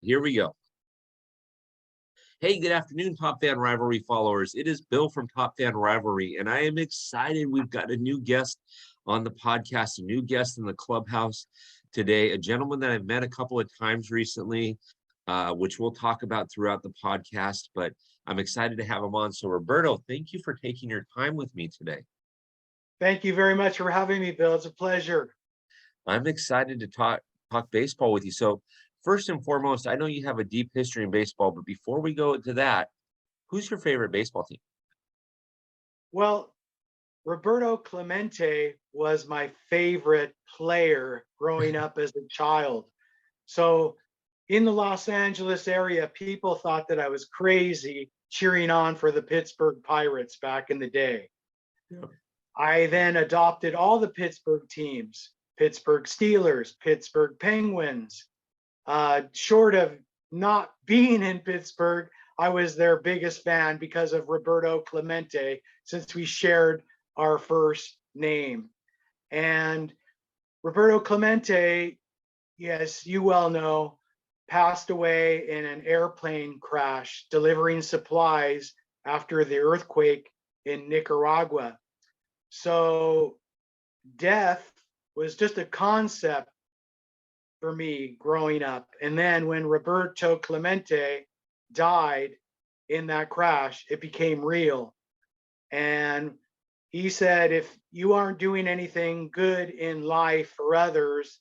Here we go. Hey, good afternoon, Top Fan Rivalry followers. It is Bill from Top Fan Rivalry, and I am excited. We've got a new guest on the podcast, a new guest in the clubhouse today, a gentleman that I've met a couple of times recently, which we'll talk about throughout the podcast, but I'm excited to have him on. So, Roberto, thank you for taking your time with me today. Thank you very much for having me, Bill. It's a pleasure. I'm excited to talk baseball with you. So, first and foremost, I know you have a deep history in baseball, but before we go into that, who's your favorite baseball team? Well, Roberto Clemente was my favorite player growing up as a child. So, in the Los Angeles area, people thought that I was crazy cheering on for the Pittsburgh Pirates back in the day. Yeah. I then adopted all the Pittsburgh teams: Pittsburgh Steelers, Pittsburgh Penguins. Short of not being in Pittsburgh, I was their biggest fan because of Roberto Clemente, since we shared our first name. And Roberto Clemente, yes, you well know, passed away in an airplane crash delivering supplies after the earthquake in Nicaragua. So death was just a concept for me growing up. And then when Roberto Clemente died in that crash, it became real. And he said, if you aren't doing anything good in life for others,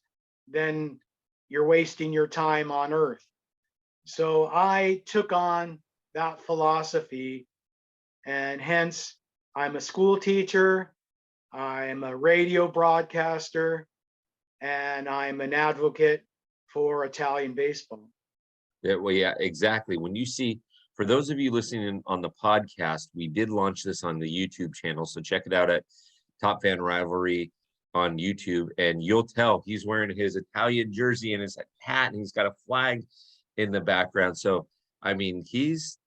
then you're wasting your time on earth. So I took on that philosophy, and hence I'm a school teacher, I'm a radio broadcaster, and I'm an advocate for Italian baseball. Yeah, well, yeah, exactly. When you see, for those of you listening on the podcast, we did launch this on the YouTube channel. So check it out at Top Fan Rivalry on YouTube, and you'll tell he's wearing his Italian jersey and his hat, and he's got a flag in the background. So, I mean, he's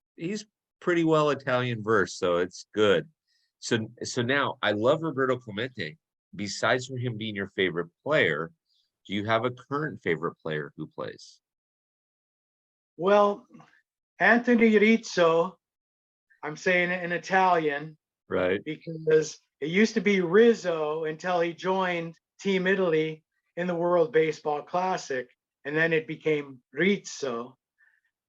pretty well Italian versed, so it's good. So now I love Roberto Clemente. Besides for him being your favorite player, do you have a current favorite player who plays? Well, Anthony Rizzo, I'm saying it in Italian Right. because it used to be Rizzo until he joined Team Italy in the World Baseball Classic, and then it became Rizzo.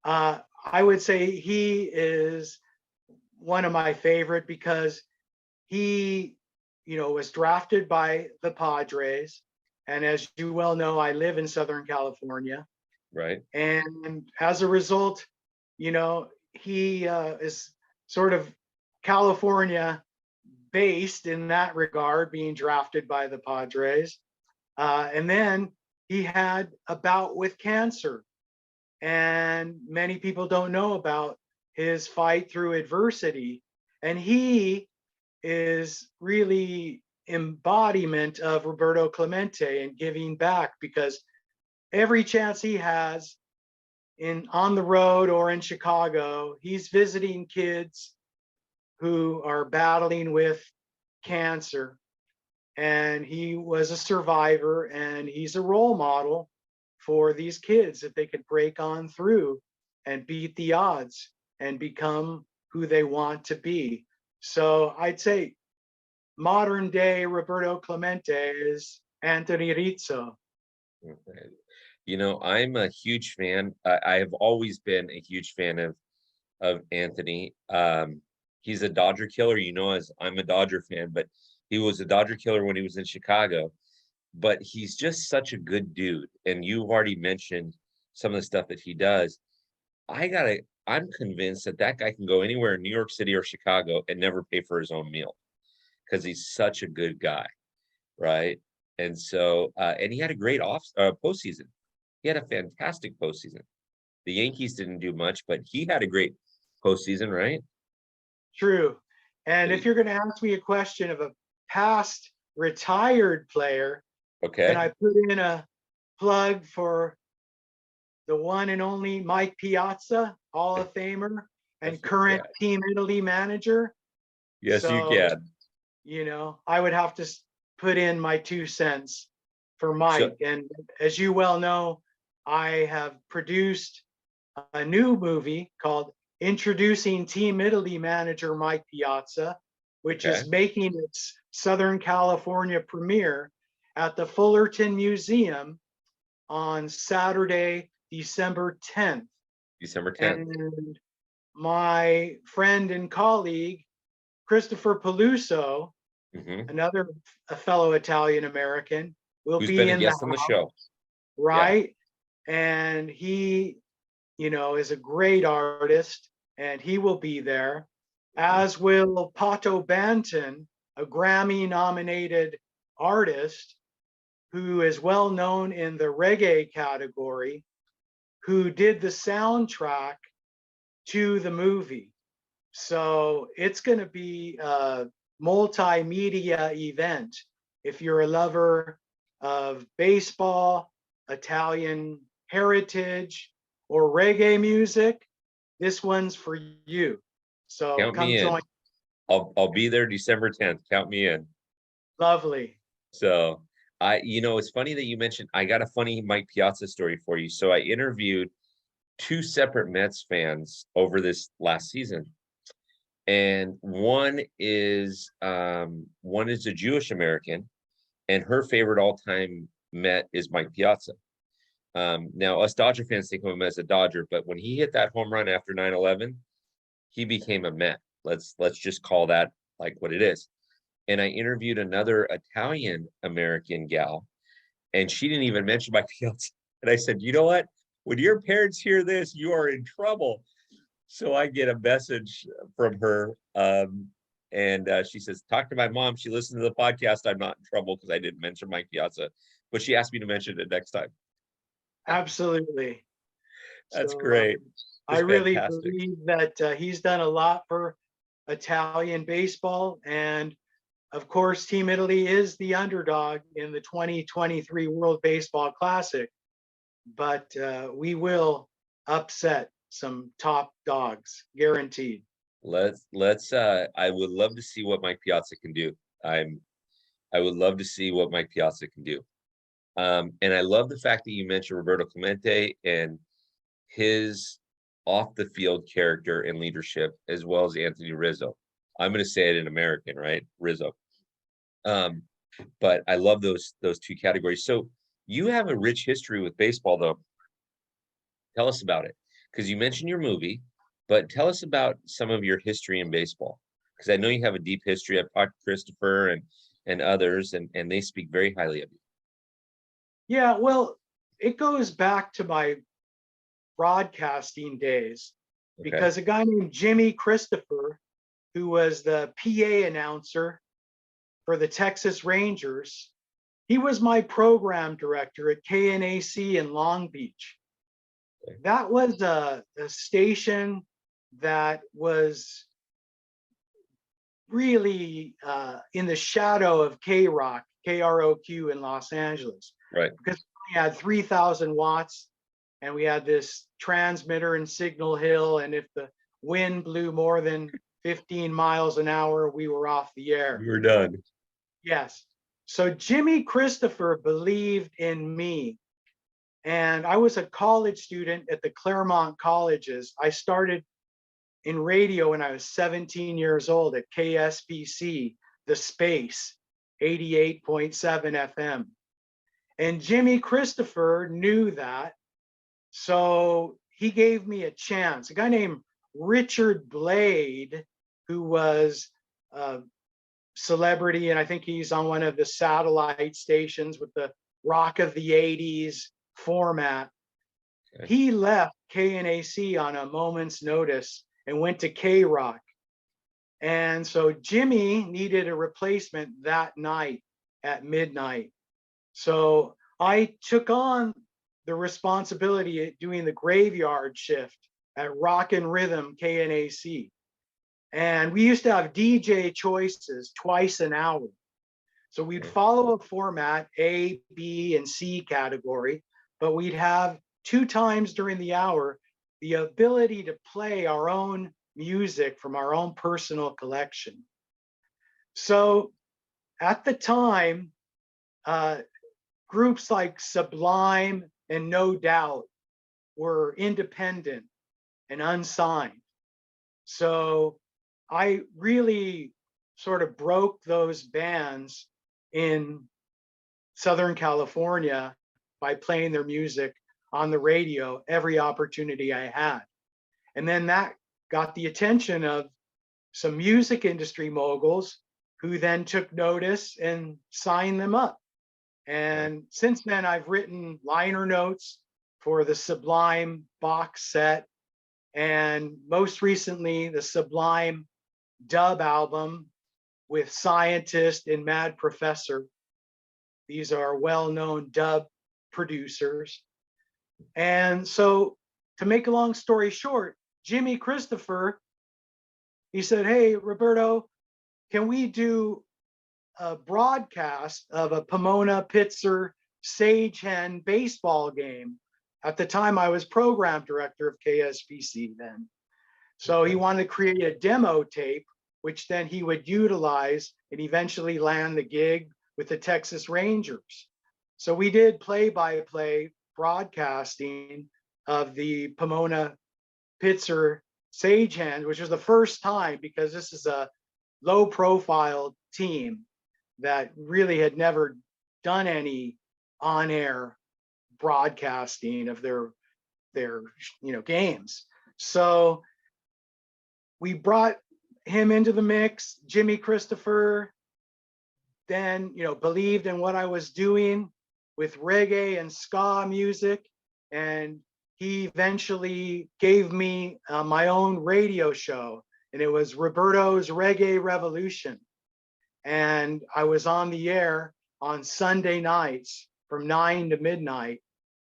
I would say he is one of my favorite because he, was drafted by the Padres. And as you well know, I live in Southern California. Right. And as a result, he is sort of California based in that regard, being drafted by the Padres. And then he had a bout with cancer. And many people don't know about his fight through adversity. And he is really embodiment of Roberto Clemente and giving back, because every chance he has on the road or in Chicago, he's visiting kids who are battling with cancer. And he was a survivor, and he's a role model for these kids that they could break on through and beat the odds and become who they want to be. So I'd say modern day Roberto Clemente is Anthony Rizzo. I'm a huge fan. I have always been a huge fan of Anthony. He's a Dodger killer, as I'm a Dodger fan, but he was a Dodger killer when he was in Chicago. But he's just such a good dude. And you've already mentioned some of the stuff that he does. I'm convinced that guy can go anywhere in New York City or Chicago and never pay for his own meal, because he's such a good guy, right? And so, and he had a great postseason. He had a fantastic postseason. The Yankees didn't do much, but he had a great postseason, right? True. And if you're going to ask me a question of a past retired player, okay, can I put in a plug for the one and only Mike Piazza, Hall of Famer and current Team Italy manager? Yes, you can. I would have to put in my 2 cents for Mike. And as you well know, I have produced a new movie called Introducing Team Italy manager Mike Piazza, which Okay. is making its Southern California premiere at the Fullerton Museum on Saturday, December 10th. December 10th. And my friend and colleague, Christopher Peluso, Hmm. another a fellow Italian American, will Who's be been a in the guest on the house, show. Yeah. right? And he, is a great artist, and he will be there, Mhm. as will Pato Banton, a Grammy nominated artist who is well known in the reggae category, who did the soundtrack to the movie. So it's going to be a multimedia event. If you're a lover of baseball, Italian heritage, or reggae music, this one's for you. So Count come me join. in. I'll be there December 10th. Count me in. Lovely. So it's funny that you mentioned, I got a funny Mike Piazza story for you. So I interviewed two separate Mets fans over this last season. And one is a Jewish American, and her favorite all-time Met is Mike Piazza. Now us Dodger fans think of him as a Dodger, but when he hit that home run after 9/11, he became a Met. Let's just call that like what it is. And I interviewed another Italian American gal, and she didn't even mention Mike Piazza. And I said, you know what? When your parents hear this, you are in trouble. So I get a message from her, and she says, "Talk to my mom. She listened to the podcast. I'm not in trouble because I didn't mention Mike Piazza, but she asked me to mention it next time." Absolutely. That's So great. I It's really fantastic. believe that he's done a lot for Italian baseball. And of course, Team Italy is the underdog in the 2023 World Baseball Classic, but we will upset some top dogs, guaranteed. Let's I would love to see what Mike Piazza can do. I would love to see what Mike Piazza can do. And I love the fact that you mentioned Roberto Clemente and his off the field character and leadership, as well as Anthony Rizzo. I'm going to say it in American, right? Rizzo. Um, but I love those two categories. So you have a rich history with baseball, though. Tell us about it, because you mentioned your movie, but tell us about some of your history in baseball, because I know you have a deep history. I've talked to Christopher and others, and they speak very highly of you. Yeah, well, it goes back to my broadcasting days Okay. because a guy named Jimmy Christopher, who was the PA announcer for the Texas Rangers, he was my program director at KNAC in Long Beach. Okay. That was a station that was really in the shadow of K-Rock, KROQ in Los Angeles, Right. because we had 3,000 watts and we had this transmitter in Signal Hill. And if the wind blew more than 15 miles an hour, we were off the air. We were done. Yes. So Jimmy Christopher believed in me. And I was a college student at the Claremont colleges. I started in radio when I was 17 years old at KSBC, The Space, 88.7 FM. And Jimmy Christopher knew that. So he gave me a chance. A guy named Richard Blade, who was a celebrity, and I think he's on one of the satellite stations with the Rock of the 80s format. Okay. He left KNAC on a moment's notice and went to K-Rock. And so Jimmy needed a replacement that night at midnight. So I took on the responsibility of doing the graveyard shift at Rock and Rhythm KNAC. And we used to have DJ choices twice an hour. So we'd Okay. follow a format, A, B, and C category, but we'd have 2 times during the hour the ability to play our own music from our own personal collection. So at the time, groups like Sublime and No Doubt were independent and unsigned. So I really sort of broke those bands in Southern California by playing their music on the radio every opportunity I had. And then that got the attention of some music industry moguls who then took notice and signed them up. And since then, I've written liner notes for the Sublime box set, and most recently, the Sublime dub album with Scientist and Mad Professor. These are well-known dub producers. And so, to make a long story short, Jimmy Christopher, he said, "Hey, Roberto, can we do a broadcast of a Pomona Pitzer Sage Hen baseball game?" At the time, I was program director of KSBC then. So he wanted to create a demo tape, which then he would utilize and eventually land the gig with the Texas Rangers. So we did play-by-play broadcasting of the Pomona Pitzer Sage Hen, which was the first time, because this is a low-profile team that really had never done any on-air broadcasting of their games. So we brought him into the mix. Jimmy Christopher then believed in what I was doing with reggae and ska music, and he eventually gave me my own radio show, and it was Roberto's Reggae Revolution. And I was on the air on Sunday nights from 9 to midnight.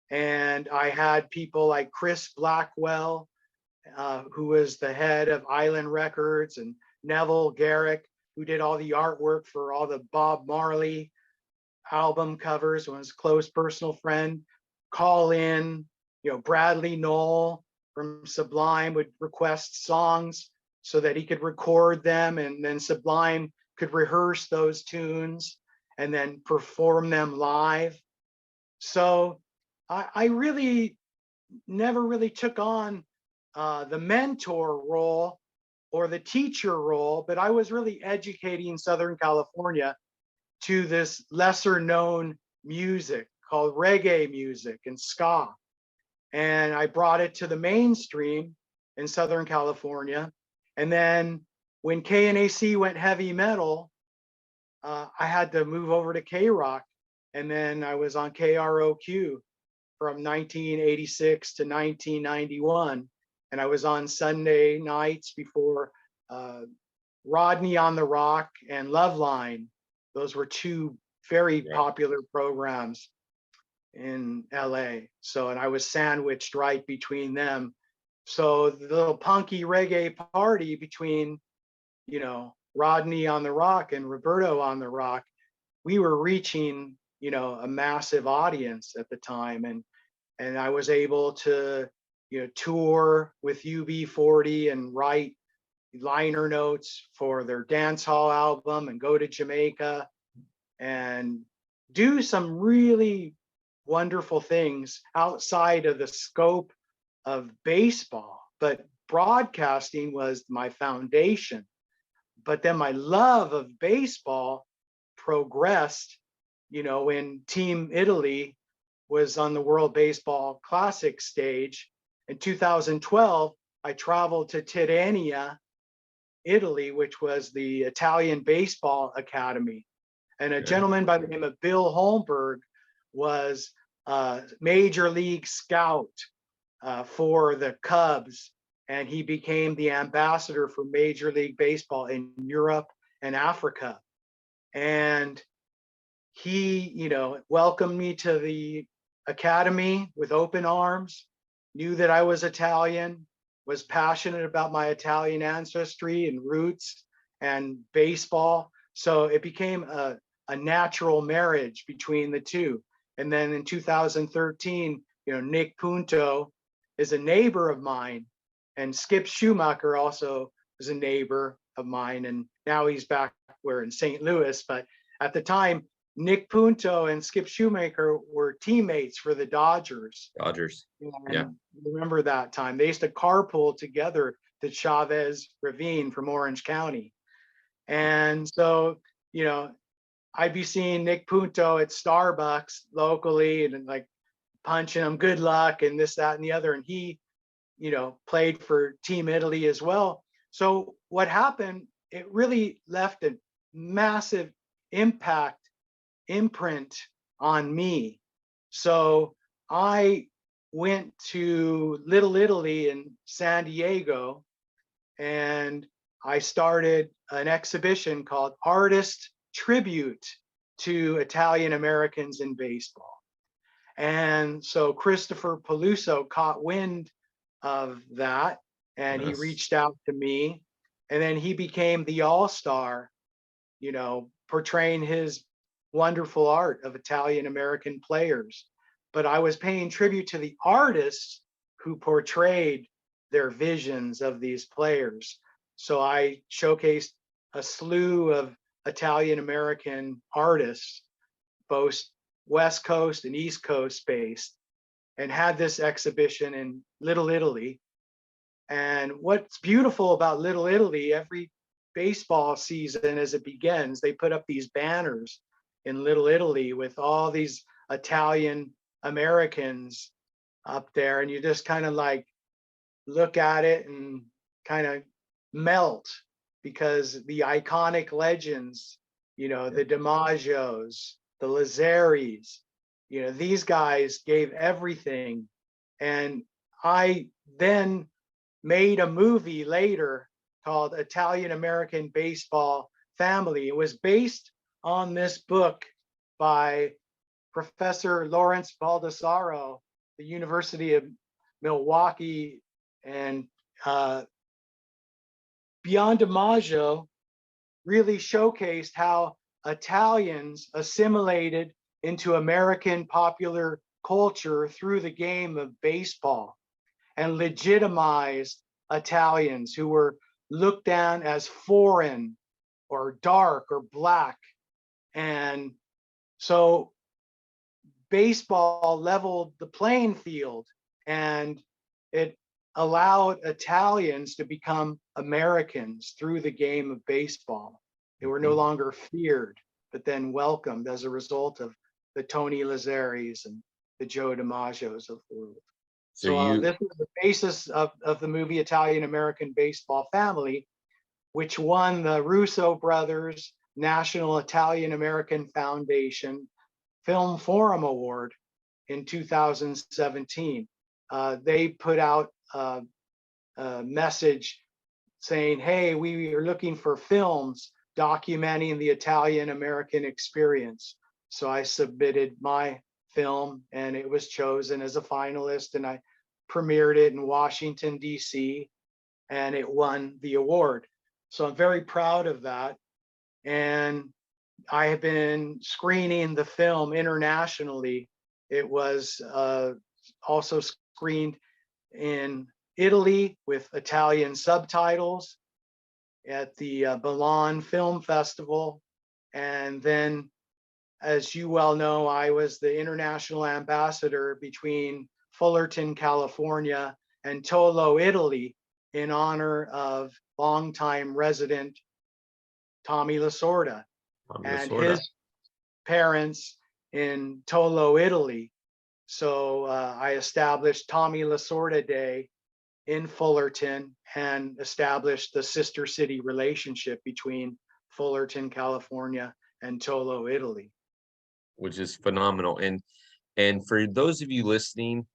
And I had people like Chris Blackwell, who was the head of Island Records, and Neville Garrick, who did all the artwork for all the Bob Marley album covers, was a close personal friend, call in. Bradley Knoll from Sublime would request songs so that he could record them, and then Sublime could rehearse those tunes and then perform them live. So I really never really took on the mentor role or the teacher role, but I was really educating Southern California to this lesser known music called reggae music and ska. And I brought it to the mainstream in Southern California. And then when KNAC went heavy metal, I had to move over to K-Rock. And then I was on KROQ from 1986 to 1991. And I was on Sunday nights before Rodney on the Rock and Loveline. Those were two very popular programs in LA. So, and I was sandwiched right between them. So the little punky reggae party between, Rodney on the Rock and Roberto on the Rock, we were reaching, a massive audience at the time. And I was able to, tour with UB40 and write liner notes for their dance hall album and go to Jamaica and do some really wonderful things outside of the scope of baseball. But broadcasting was my foundation. But then my love of baseball progressed, when Team Italy was on the World Baseball Classic stage. In 2012, I traveled to Tirrenia, Italy, which was the Italian Baseball Academy. And a gentleman by the name of Bill Holmberg was a major league scout for the Cubs. And he became the ambassador for Major League Baseball in Europe and Africa. And he, welcomed me to the academy with open arms, knew that I was Italian, was passionate about my Italian ancestry and roots and baseball. So it became a natural marriage between the two. And then in 2013, Nick Punto is a neighbor of mine, and Skip Schumacher also is a neighbor of mine. And now he's back, we're in St. Louis. But at the time, Nick Punto and Skip Shoemaker were teammates for the Dodgers. Dodgers. Yeah. And remember that time. They used to carpool together to Chavez Ravine from Orange County. And so, you know, I'd be seeing Nick Punto at Starbucks locally and like punching him, good luck, and this, that, and the other. And he, you know, played for Team Italy as well. So what happened, it really left a massive imprint on me. So I went to Little Italy in San Diego, and I started an exhibition called Artist Tribute to Italian Americans in Baseball. And so Christopher Peluso caught wind of that, and he Yes. reached out to me, and then he became the all-star, you know, portraying his wonderful art of Italian American players. But I was paying tribute to the artists who portrayed their visions of these players. So I showcased a slew of Italian American artists, both West Coast and East Coast based, and had this exhibition in Little Italy. And what's beautiful about Little Italy, every baseball season as it begins, they put up these banners in Little Italy with all these Italian Americans up there. And you just kind of like look at it and kind of melt, because the iconic legends, you know, the DiMaggios, the Lazzaris, you know, these guys gave everything. And I then made a movie later called Italian American Baseball Family. It was based on this book by Professor Lawrence Baldessaro, the University of Milwaukee. And Beyond DiMaggio really showcased how Italians assimilated into American popular culture through the game of baseball and legitimized Italians who were looked down as foreign or dark or black. And so baseball leveled the playing field, and it allowed Italians to become Americans through the game of baseball. They were no longer feared, but then welcomed as a result of the Tony Lazzaris and the Joe DiMaggios of the world. So this is the basis of the movie Italian American Baseball Family, which won the Russo Brothers National Italian American Foundation Film Forum Award in 2017. They put out a message saying, hey, we are looking for films documenting the Italian American experience. So I submitted my film, and it was chosen as a finalist, and I premiered it in Washington, DC, and it won the award. So I'm very proud of that. And I have been screening the film internationally. It was also screened in Italy with Italian subtitles at the Milan Film Festival. And then, as you well know, I was the international ambassador between Fullerton, California and Tolo, Italy, in honor of longtime resident Tommy Lasorda and his parents in Tolo, Italy. So I established Tommy Lasorda Day in Fullerton and established the sister city relationship between Fullerton, California and Tolo, Italy. Which is phenomenal. And for those of you listening,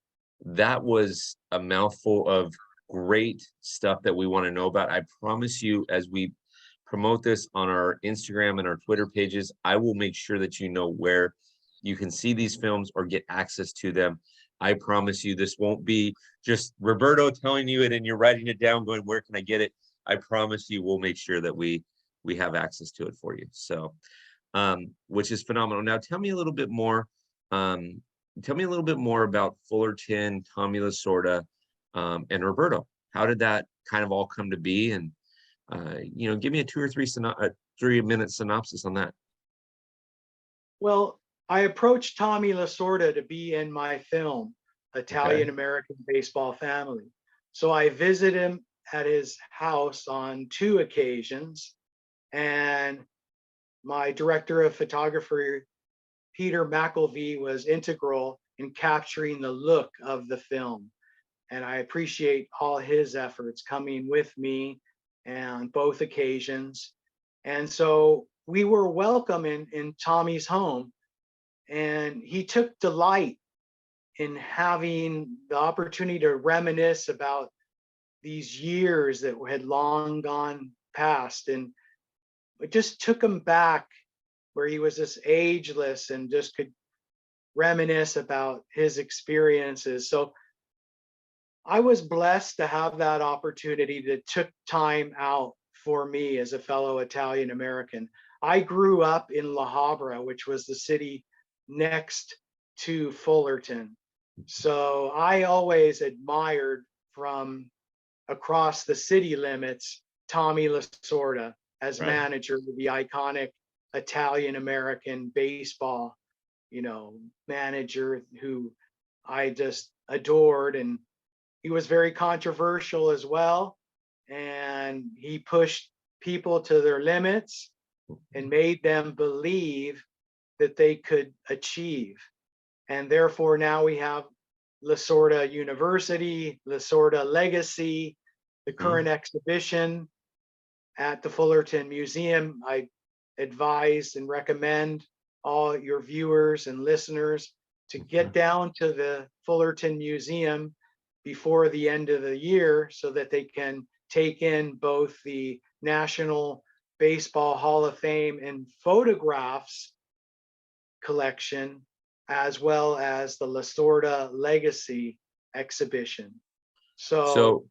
that was a mouthful of great stuff that we want to know about. I promise you, as we promote this on our Instagram and our Twitter pages, I will make sure that you know where you can see these films or get access to them. I promise you, this won't be just Roberto telling you it and you're writing it down going, where can I get it? I promise you, we'll make sure that we have access to it for you. So which is phenomenal. Now, tell me a little bit more. Tell me a little bit more about Fullerton, Tommy Lasorda, and Roberto. How did that kind of all come to be? And you know, give me a 2 or 3 3 minute synopsis on that. Well, I approached Tommy Lasorda to be in my film, Okay. Italian American Baseball Family. So I visited him at his house on 2 occasions, and my director of photography, Peter McElvey, was integral in capturing the look of the film. And I appreciate all his efforts coming with me on both occasions. And so we were welcome in Tommy's home, and he took delight in having the opportunity to reminisce about these years that had long gone past. And it just took him back where he was just ageless and just could reminisce about his experiences. So I was blessed to have that opportunity that took time out for me as a fellow Italian American. I grew up in La Habra, which was the city next to Fullerton. So I always admired from across the city limits Tommy Lasorda as Right. manager of the iconic Italian American baseball, manager who I just adored. And he was very controversial as well. And he pushed people to their limits and made them believe that they could achieve. And therefore, now we have Lasorda University, Lasorda Legacy, the current Mhm. exhibition at the Fullerton Museum. I advise and recommend all your viewers and listeners to get down to the Fullerton Museum before the end of the year so that they can take in both the National Baseball Hall of Fame and photographs collection, as well as the Lasorda Legacy exhibition. So, So,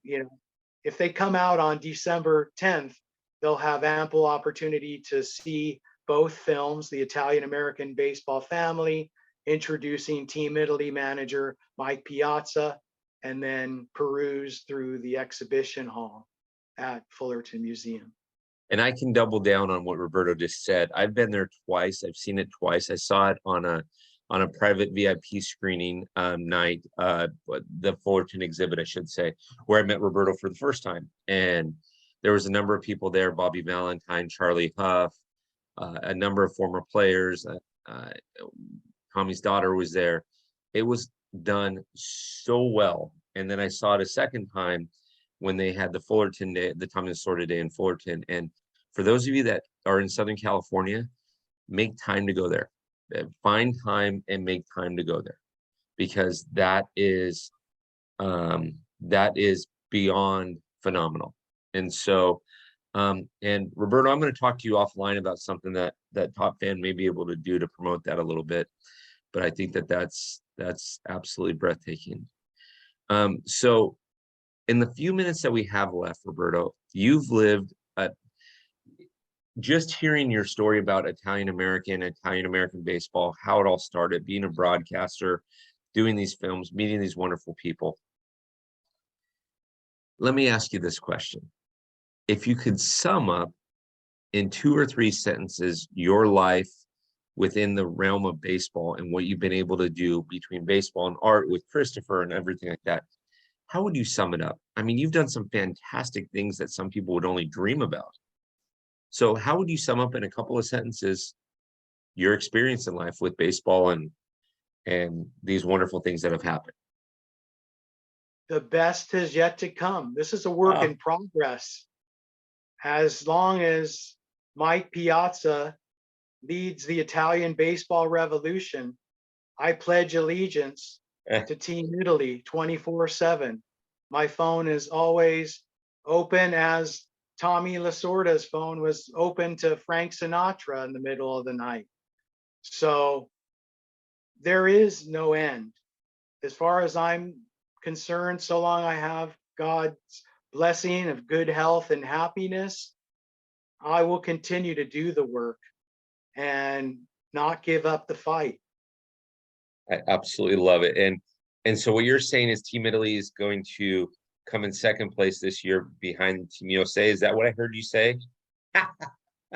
if they come out on December 10th, they'll have ample opportunity to see both films, The Italian American Baseball Family, introducing Team Italy manager Mike Piazza, and then peruse through the exhibition hall at Fullerton Museum. and I can double down on what Roberto just said. I've been there twice. I've seen it twice. I saw it on a private VIP screening night, the Fullerton exhibit, I should say, where I met Roberto for the first time. And there was a number of people there: Bobby Valentine, Charlie Huff, a number of former players. Tommy's daughter was there. It was done so well. And then I saw it a second time when they had the Fullerton Day, the Tommy Lasorda Day in Fullerton. And for those of you that are in Southern California, make time to go there. Find time and make time to go there, because that is beyond phenomenal. And so, and Roberto, I'm going to talk to you offline about something that Top Fan may be able to do to promote that a little bit. But I think that's absolutely breathtaking. So in the few minutes that we have left, Roberto, you've lived just hearing your story about Italian American baseball, how it all started, being a broadcaster, doing these films, meeting these wonderful people. Let me ask you this question. If you could sum up in 2 or 3 sentences your life within the realm of baseball and what you've been able to do between baseball and art with Christopher and everything like that, how would you sum it up? I mean, you've done some fantastic things that some people would only dream about. So how would you sum up in a couple of sentences your experience in life with baseball and these wonderful things that have happened? The best has yet to come. This is a work Ah, in progress. As long as Mike Piazza leads the Italian baseball revolution, I pledge allegiance eh, to Team Italy 24/7. My phone is always open, as Tommy Lasorda's phone was open to Frank Sinatra in the middle of the night. So there is no end. As far as I'm concerned, so long I have God's blessing of good health and happiness, I will continue to do the work and not give up the fight. I absolutely love it. And so what you're saying is Team Italy is going to come in second place this year behind Team USA. Is that what I heard you say?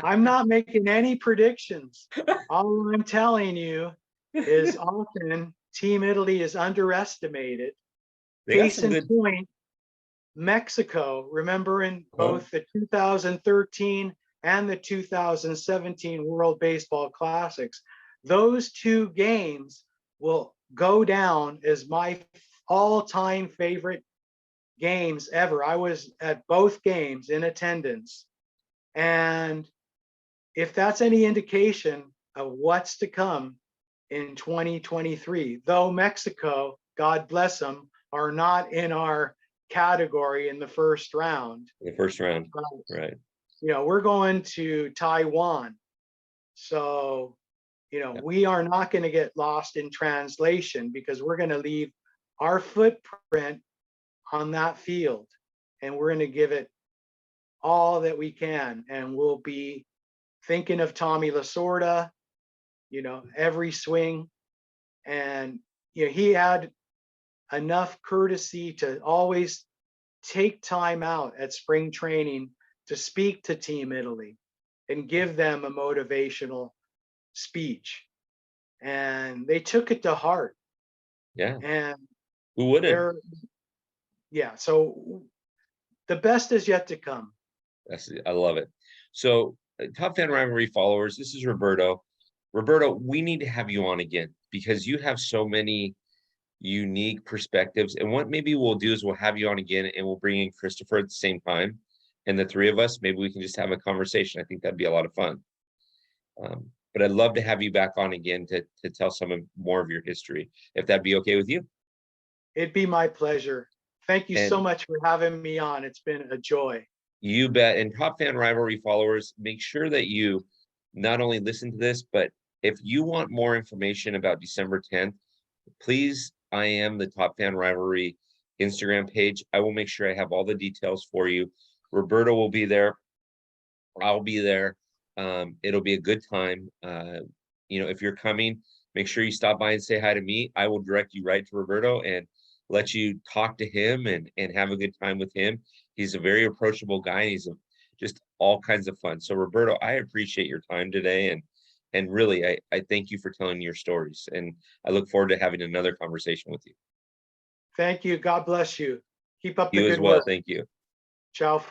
I'm not making any predictions. All I'm telling you is often Team Italy is underestimated. They got Case some in good. point, Mexico, remember in uh both the 2013 and the 2017 World Baseball Classics, those two games will go down as my all-time favorite games ever. I was at both games in attendance. And if that's any indication of what's to come in 2023, though Mexico, God bless them, are not in our category in the first round. the first round, But, right? we're going to Taiwan. So, Yeah. we are not going to get lost in translation because we're going to leave our footprint on that field and we're going to give it all that we can. And we'll be thinking of Tommy Lasorda, every swing. And, he had enough courtesy to always take time out at spring training to speak to Team Italy and give them a motivational speech. And they took it to heart. Yeah. And Who wouldn't? they're, yeah, so the best is yet to come. I love it. So, Top Fan Rivalry followers, this is Roberto. Roberto, we need to have you on again because you have so many unique perspectives. And what maybe we'll do is we'll have you on again and we'll bring in Christopher at the same time. And the three of us, maybe we can just have a conversation. I think that'd be a lot of fun. But I'd love to have you back on again to tell more of your history, if that'd be okay with you. It'd be my pleasure. Thank you so And much for having me on. It's been a joy. you bet. And Top Fan Rivalry followers, make sure that you not only listen to this, but if you want more information about December 10th, please IM the Top Fan Rivalry Instagram page. I will make sure I have all the details for you. Roberto will be there. I'll be there. It'll be a good time. If you're coming, make sure you stop by and say hi to me. I will direct you right to Roberto and let you talk to him and have a good time with him. He's a very approachable guy. Just all kinds of fun. So Roberto, I appreciate your time today and really I thank you for telling your stories. And I look forward to having another conversation with you. Thank you. God bless you. Keep up the You as good well. work. Thank you. Ciao.